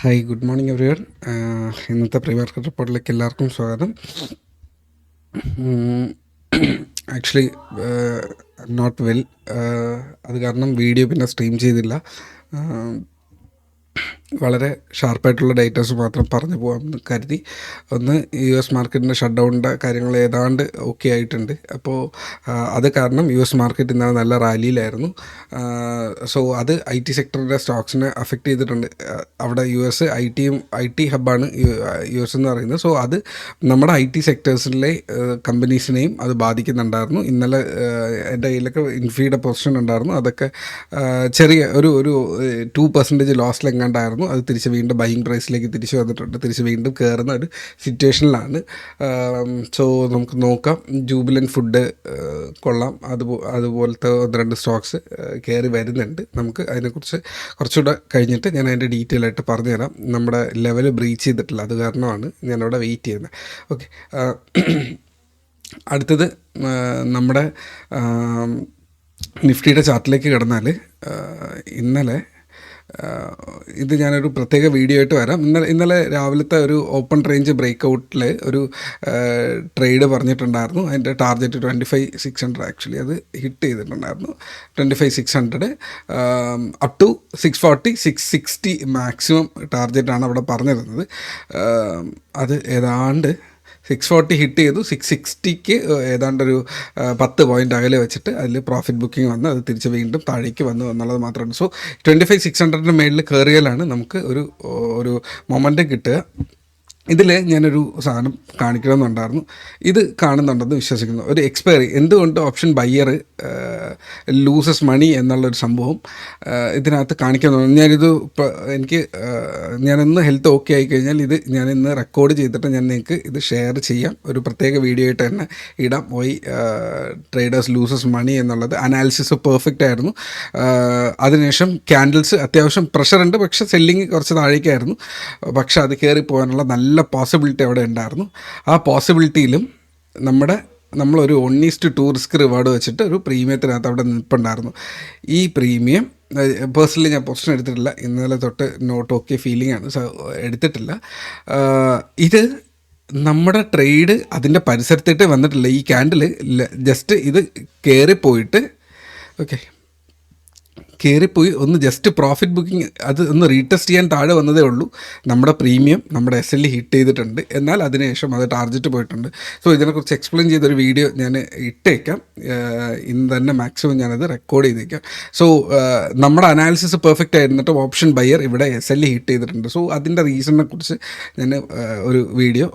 Hi, good morning everyone. ഇന്നത്തെ pre market റിപ്പോർട്ടിലേക്ക് എല്ലാവർക്കും സ്വാഗതം. ആക്ച്വലി നോട്ട് വെൽ, അത് കാരണം വീഡിയോ പിന്നെ സ്ട്രീം ചെയ്തില്ല. വളരെ ഷാർപ്പായിട്ടുള്ള ഡേറ്റാസ് മാത്രം പറഞ്ഞു പോകാമെന്ന് കരുതി. ഒന്ന്, US മാർക്കറ്റിൻ്റെ ഷട്ട് ഡൗണിൻ്റെ കാര്യങ്ങൾ ഏതാണ്ട് ഓക്കെ ആയിട്ടുണ്ട്. അപ്പോൾ അത് കാരണം US മാർക്കറ്റ് ഇന്നലെ നല്ല റാലിയിലായിരുന്നു. സോ അത് IT സെക്ടറിൻ്റെ സ്റ്റോക്സിനെ അഫക്റ്റ് ചെയ്തിട്ടുണ്ട്. അവിടെ US ഐ ടി ഹബ്ബാണ് US എന്ന് പറയുന്നത്. സോ അത് നമ്മുടെ IT സെക്ടേഴ്സിലെ കമ്പനീസിനെയും അത് ബാധിക്കുന്നുണ്ടായിരുന്നു. ഇന്നലെ എൻ്റെ കയ്യിലൊക്കെ ഇൻഫീയുടെ പൊസിഷൻ ഉണ്ടായിരുന്നു. അതൊക്കെ ചെറിയ ഒരു 2% ലോസിലെങ്ങാണ്ടായിരുന്നു. അത് തിരിച്ച് വീണ്ടും ബൈയിങ് പ്രൈസിലേക്ക് തിരിച്ച് വന്നിട്ടുണ്ട്. തിരിച്ച് വീണ്ടും കയറുന്ന ഒരു സിറ്റുവേഷനിലാണ്. സോ നമുക്ക് നോക്കാം. ജൂബിലൻ ഫുഡ് കൊള്ളാം. അതുപോലത്തെ 1-2 സ്റ്റോക്സ് കയറി വരുന്നുണ്ട്. നമുക്ക് അതിനെക്കുറിച്ച് കുറച്ചുകൂടെ കഴിഞ്ഞിട്ട് ഞാൻ അതിൻ്റെ ഡീറ്റെയിൽ ആയിട്ട് പറഞ്ഞുതരാം. നമ്മുടെ ലെവൽ ബ്രീച്ച് ചെയ്തിട്ടില്ല, അത് കാരണമാണ് ഞാനവിടെ വെയിറ്റ് ചെയ്യുന്നത്. ഓക്കെ, അടുത്തത് നമ്മുടെ നിഫ്റ്റിയുടെ ചാർട്ടിലേക്ക് കിടന്നാൽ ഇന്നലെ ഇത് ഞാനൊരു പ്രത്യേക വീഡിയോ ആയിട്ട് വരാം. ഇന്നലെ രാവിലത്തെ ഒരു ഓപ്പൺ റേഞ്ച് ബ്രേക്ക് ഒരു ട്രേഡ് പറഞ്ഞിട്ടുണ്ടായിരുന്നു. അതിൻ്റെ ടാർഗറ്റ് 25,600. ആക്ച്വലി അത് ഹിറ്റ് ചെയ്തിട്ടുണ്ടായിരുന്നു. 25,600 അപ് ടു 640, 660 മാക്സിമം ടാർഗറ്റാണ് അവിടെ പറഞ്ഞിരുന്നത്. അത് ഏതാണ്ട് 640 ഹിറ്റ് ചെയ്തു. 660ക്ക് ഏതാണ്ടൊരു 10 പോയിൻ്റ് അകലെ വെച്ചിട്ട് അതിൽ പ്രോഫിറ്റ് ബുക്കിംഗ് വന്ന് അത് തിരിച്ച് വീണ്ടും താഴേക്ക് വന്നു എന്നുള്ളത് മാത്രമാണ്. സോ 25,600 മേളിൽ കയറിയാലാണ് നമുക്ക് ഒരു മൊമെൻറ്റം കിട്ടുക. ഇതിൽ ഞാനൊരു സാധനം കാണിക്കണമെന്നുണ്ടായിരുന്നു. ഇത് കാണുന്നുണ്ടെന്ന് വിശ്വസിക്കുന്നു. ഒരു എക്സ്പയറി, എന്തുകൊണ്ട് ഓപ്ഷൻ ബയ്യർ ലൂസസ് മണി എന്നുള്ളൊരു സംഭവം ഇതിനകത്ത് കാണിക്കാൻ ഞാനിത് ഞാനിന്ന് ഹെൽത്ത് ഓക്കെ ആയിക്കഴിഞ്ഞാൽ ഇത് ഞാനിന്ന് റെക്കോർഡ് ചെയ്തിട്ട് ഞാൻ നിങ്ങൾക്ക് ഇത് ഷെയർ ചെയ്യാം. ഒരു പ്രത്യേക വീഡിയോ ആയിട്ട് തന്നെ ഇടാം. ട്രേഡേഴ്സ് ലൂസസ് മണി എന്നുള്ളത് അനാലിസിസ് പെർഫെക്റ്റ് ആയിരുന്നു. അതിനുശേഷം ക്യാൻഡിൽസ് അത്യാവശ്യം പ്രഷറുണ്ട്, പക്ഷേ സെല്ലിങ് കുറച്ച് താഴേക്കായിരുന്നു. പക്ഷേ അത് കയറി പോകാനുള്ള നല്ല പോസിബിലിറ്റി അവിടെ ഉണ്ടായിരുന്നു. ആ പോസിബിലിറ്റിയിലും നമ്മളൊരു 1:2 റിസ്ക് റിവാർഡ് വെച്ചിട്ട് ഒരു പ്രീമിയത്തിനകത്ത് അവിടെ നിൽപ്പുണ്ടായിരുന്നു. ഈ പ്രീമിയം പേഴ്സണലി ഞാൻ പൊസിഷൻ എടുത്തിട്ടില്ല. ഇന്നലെ തൊട്ട് നോട്ട് ഓക്കെ ഫീലിംഗ് ആണ്, എടുത്തിട്ടില്ല. ഇത് നമ്മുടെ ട്രേഡ് അതിൻ്റെ പരിസരത്തിട്ട് വന്നിട്ടില്ല. ഈ ക്യാൻഡിൽ ജസ്റ്റ് ഇത് കയറിപ്പോയിട്ട് കയറിപ്പോയി ഒന്ന് ജസ്റ്റ് പ്രോഫിറ്റ് ബുക്കിംഗ് അത് ഒന്ന് റീടെസ്റ്റ് ചെയ്യാൻ താഴെ വന്നതേ ഉള്ളൂ. നമ്മുടെ പ്രീമിയം നമ്മുടെ SL ഹിറ്റ് ചെയ്തിട്ടുണ്ട്. എന്നാൽ അതിനുശേഷം അത് ടാർഗറ്റ് പോയിട്ടുണ്ട്. സോ ഇതിനെക്കുറിച്ച് എക്സ്പ്ലെയിൻ ചെയ്തൊരു വീഡിയോ ഞാൻ ഇട്ടേക്കാം. ഇന്ന് തന്നെ മാക്സിമം ഞാനത് റെക്കോർഡ് ചെയ്തേക്കാം. സോ നമ്മുടെ അനാലിസിസ് പെർഫെക്റ്റ് ആയിരുന്നിട്ട് ഓപ്ഷൻ ബയർ ഇവിടെ SL ഹിറ്റ് ചെയ്തിട്ടുണ്ട്. സോ അതിൻ്റെ റീസണിനെ കുറിച്ച് ഞാൻ ഒരു വീഡിയോ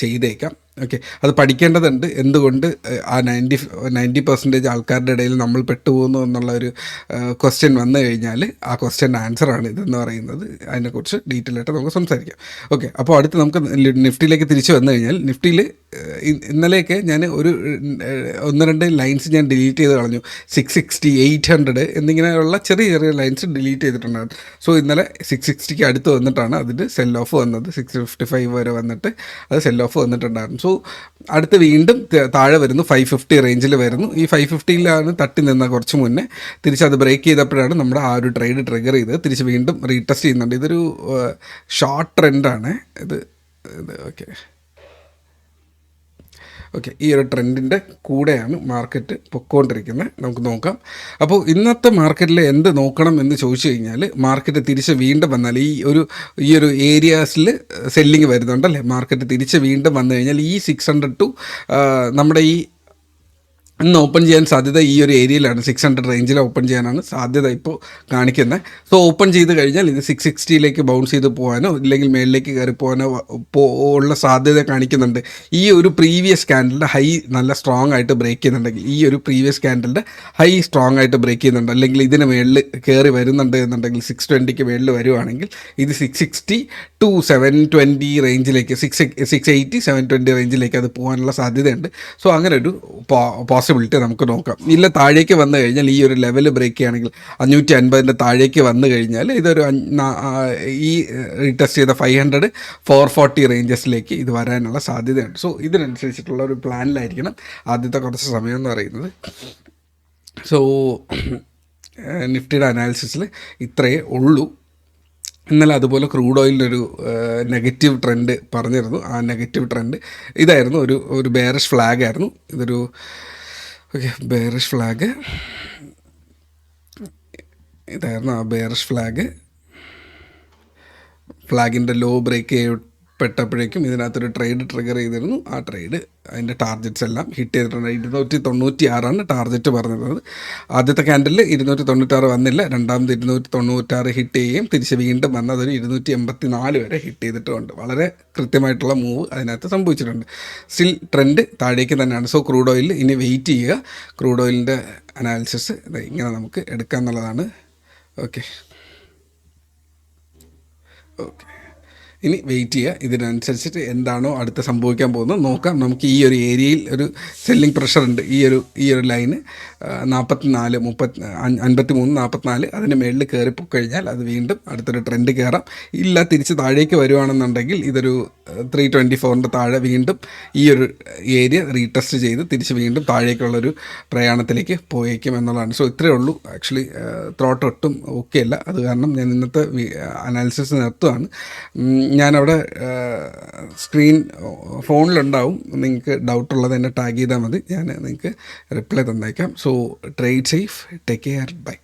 ചെയ്തേക്കാം. ഓക്കെ, അത് പഠിക്കേണ്ടതുണ്ട്. എന്തുകൊണ്ട് ആ 90% ആൾക്കാരുടെ ഇടയിൽ നമ്മൾ പെട്ടുപോകുന്നു എന്നുള്ളൊരു ക്വസ്റ്റ്യൻ വന്നു കഴിഞ്ഞാൽ ആ ക്വസ്റ്റ്യൻ്റെ ആൻസറാണ് ഇതെന്ന് പറയുന്നത്. അതിനെക്കുറിച്ച് ഡീറ്റെയിൽ ആയിട്ട് നമുക്ക് സംസാരിക്കാം. ഓക്കെ, അപ്പോൾ അടുത്ത് നമുക്ക് നിഫ്റ്റിയിലേക്ക് തിരിച്ച് വന്നു കഴിഞ്ഞാൽ നിഫ്റ്റിയിൽ ഇന്നലെയൊക്കെ ഞാൻ ഒരു 1-2 ലൈൻസ് ഞാൻ ഡിലീറ്റ് ചെയ്ത് കളഞ്ഞു. 660, 800 എന്നിങ്ങനെയുള്ള ചെറിയ ലൈൻസ് ഡിലീറ്റ് ചെയ്തിട്ടുണ്ടായിരുന്നു. സോ ഇന്നലെ 660ക്ക് അടുത്ത് വന്നിട്ടാണ് അതിൻ്റെ സെൽ ഓഫ് വന്നത്. 655 വരെ വന്നിട്ട് അത് സെൽ ഓഫ് വന്നിട്ടുണ്ടായിരുന്നു. സോ അടുത്ത് വീണ്ടും താഴെ വരുന്നു, 550 റേഞ്ചിൽ വരുന്നു. ഈ 550യിലാണ് തട്ടി നിന്ന കുറച്ച് മുന്നേ. തിരിച്ചത് ബ്രേക്ക് ചെയ്തപ്പോഴാണ് നമ്മുടെ ആ ഒരു ട്രേഡ് ട്രിഗർ ചെയ്തത്. തിരിച്ച് വീണ്ടും റീടെസ്റ്റ് ചെയ്യുന്നുണ്ട്. ഇതൊരു ഷോർട്ട് ട്രെൻഡാണ് ഇത്. ഓക്കെ, ഈ ഒരു ട്രെൻഡിൻ്റെ കൂടെയാണ് മാർക്കറ്റ് പൊയ്ക്കൊണ്ടിരിക്കുന്നത്. നമുക്ക് നോക്കാം. അപ്പോൾ ഇന്നത്തെ മാർക്കറ്റിൽ എന്ത് നോക്കണം എന്ന് ചോദിച്ചു കഴിഞ്ഞാൽ, മാർക്കറ്റ് തിരിച്ച് വീണ്ടും വന്നാൽ ഈ ഒരു ഏരിയാസിൽ സെല്ലിങ് വരുന്നുണ്ടല്ലേ, മാർക്കറ്റ് തിരിച്ച് വീണ്ടും വന്നു കഴിഞ്ഞാൽ ഈ 600 ടു നമ്മുടെ ഇന്ന് ഓപ്പൺ ചെയ്യാൻ സാധ്യത ഈ ഒരു ഏരിയയിലാണ്. 600 റേഞ്ചിൽ ഓപ്പൺ ചെയ്യാനാണ് സാധ്യത ഇപ്പോൾ കാണിക്കുന്നത്. സോ ഓപ്പൺ ചെയ്ത് കഴിഞ്ഞാൽ ഇത് 660യിലേക്ക് ബൗൺസ് ചെയ്ത് പോകാനോ ഇല്ലെങ്കിൽ മേളിലേക്ക് കയറി പോകാനോ ഉള്ള സാധ്യത കാണിക്കുന്നുണ്ട്. ഈ ഒരു പ്രീവിയസ് ക്യാൻഡലിൻ്റെ ഹൈ നല്ല സ്ട്രോങ് ആയിട്ട് ബ്രേക്ക് ചെയ്യുന്നുണ്ടെങ്കിൽ, ഈ ഒരു പ്രീവിയസ് ക്യാൻഡലിൻ്റെ ഹൈ സ്ട്രോങ് ആയിട്ട് ബ്രേക്ക് ചെയ്യുന്നുണ്ട്, അല്ലെങ്കിൽ ഇതിന് മേളിൽ കയറി വരുന്നുണ്ട് എന്നുണ്ടെങ്കിൽ 620ക്ക് മേളിൽ വരുവാണെങ്കിൽ ഇത് 660 ടു 720 റേഞ്ചിലേക്ക്, 680, 720 റേഞ്ചിലേക്ക് അത് പോകാനുള്ള സാധ്യതയുണ്ട്. സോ അങ്ങനെ ഒരു പോസിബിലിറ്റി നമുക്ക് നോക്കാം. ഇല്ല താഴേക്ക് വന്നു കഴിഞ്ഞാൽ ഈ ഒരു ലെവൽ ബ്രേക്ക് ചെയ്യുകയാണെങ്കിൽ 550 താഴേക്ക് വന്നു കഴിഞ്ഞാൽ ഇതൊരു ഈ റീടെസ്റ്റ് ചെയ്ത 500, 440 റേഞ്ചസിലേക്ക് ഇത് വരാനുള്ള സാധ്യതയുണ്ട്. സോ ഇതിനനുസരിച്ചിട്ടുള്ള ഒരു പ്ലാനിലായിരിക്കണം ആദ്യത്തെ കുറച്ച് സമയം എന്ന് പറയുന്നത്. സോ നിഫ്റ്റിയുടെ അനാലിസിസിൽ ഇത്രയേ ഉള്ളൂ. ഇന്നലെ അതുപോലെ ക്രൂഡ് ഓയിലിൻ്റെ ഒരു നെഗറ്റീവ് ട്രെൻഡ് പറഞ്ഞിരുന്നു. ആ നെഗറ്റീവ് ട്രെൻഡ് ഇതായിരുന്നു, ഒരു ബെയറിഷ് ഫ്ലാഗ് ആയിരുന്നു ഇതൊരു. ഓക്കെ, ബെയറിഷ് ഫ്ലാഗ് ഇതായിരുന്നു. ആ ബെയറിഷ് ഫ്ലാഗിൻ്റെ ലോ ബ്രേക്ക് പെട്ടപ്പോഴേക്കും ഇതിനകത്തൊരു ട്രേഡ് ട്രിഗർ ചെയ്തിരുന്നു. ആ ട്രേഡ് അതിൻ്റെ ടാർജറ്റ്സ് എല്ലാം ഹിറ്റ് ചെയ്തിട്ടുണ്ട്. 296 ടാർജറ്റ് പറഞ്ഞിരുന്നത്. ആദ്യത്തെ ക്യാൻഡലിൽ 296 വന്നില്ല, രണ്ടാമത് 296 ഹിറ്റ് ചെയ്യുകയും തിരിച്ച് വീണ്ടും വന്നതൊരു 284 വരെ ഹിറ്റ് ചെയ്തിട്ടുമുണ്ട്. വളരെ കൃത്യമായിട്ടുള്ള മൂവ് അതിനകത്ത് സംഭവിച്ചിട്ടുണ്ട്. സ്റ്റിൽ ട്രെൻഡ് താഴേക്ക് തന്നെയാണ്. സോ ക്രൂഡ് ഓയിൽ ഇനി വെയിറ്റ് ചെയ്യുക. ക്രൂഡ് ഓയിലിൻ്റെ അനാലിസിസ് ഇങ്ങനെ നമുക്ക് എടുക്കാമെന്നുള്ളതാണ്. ഓക്കെ, ഇനി വെയിറ്റ് ചെയ്യുക. ഇതിനനുസരിച്ചിട്ട് എന്താണോ അടുത്ത് സംഭവിക്കാൻ പോകുന്നത് നോക്കാം. നമുക്ക് ഈ ഒരു ഏരിയയിൽ ഒരു സെല്ലിംഗ് പ്രഷർ ഉണ്ട്. ഈ ഒരു ലൈന് 44, 53, 44 അതിന് മേളിൽ കയറിപ്പോയി കഴിഞ്ഞാൽ അത് വീണ്ടും അടുത്തൊരു ട്രെൻഡ് കയറാം. ഇല്ല, തിരിച്ച് താഴേക്ക് വരുവാണെന്നുണ്ടെങ്കിൽ ഇതൊരു 324 താഴെ വീണ്ടും ഈ ഒരു ഏരിയ റീടെസ്റ്റ് ചെയ്ത് തിരിച്ച് വീണ്ടും താഴേക്കുള്ളൊരു പ്രയാണത്തിലേക്ക് പോയേക്കും എന്നുള്ളതാണ്. സോ ഇത്രയേ ഉള്ളൂ. ആക്ച്വലി ത്രോട്ട് ഒട്ടും ഓക്കെ അല്ല. അത് കാരണം ഞാൻ ഇന്നത്തെ അനാലിസിസ് നിർത്തുകയാണ്. ഞാനവിടെ ഫോണിലുണ്ടാവും. നിങ്ങൾക്ക് ഡൗട്ടുള്ളത് എന്നെ ടാഗ് ചെയ്താൽ മതി, ഞാൻ നിങ്ങൾക്ക് റിപ്ലൈ തന്നേക്കാം. So trade safe, take care, by.